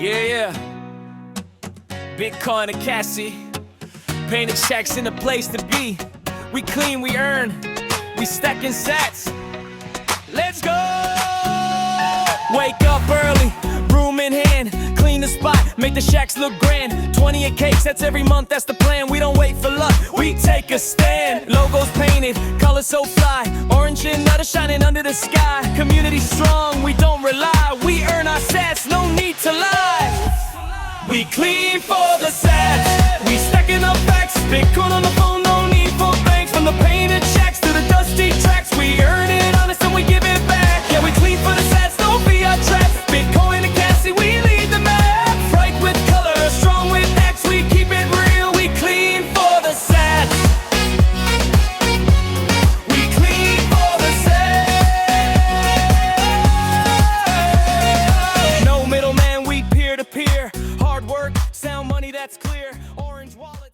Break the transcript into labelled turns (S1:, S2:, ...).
S1: Yeah. Bitcoin Ekasi, painted checks in the place to be. We clean, we earn, we stacking sats. Let's go! Wake up early, broom in hand, clean the spot, make the shacks look grand. 28 cakes, that's every month, that's the plan. We don't wait for luck, we take a stand. Logos painted, colors so fly, orange and nutter shining under the sky. Community strong, we don't rely, we earn our sats, no need to lie. We clean for the sats, we stacking up facts. Bitcoin on the phone, no need for banks. From the painted checks to the dusty tracks, we earn it honest and we give it back. Yeah, we clean for the sats, don't be our trap. Bitcoin Ekasi, we lead the map. Bright with color, strong with acts, we keep it real. We clean for the sats. We clean for the sats. No middleman, we peer to peer. Hard work, sound money, that's clear. Orange wallet.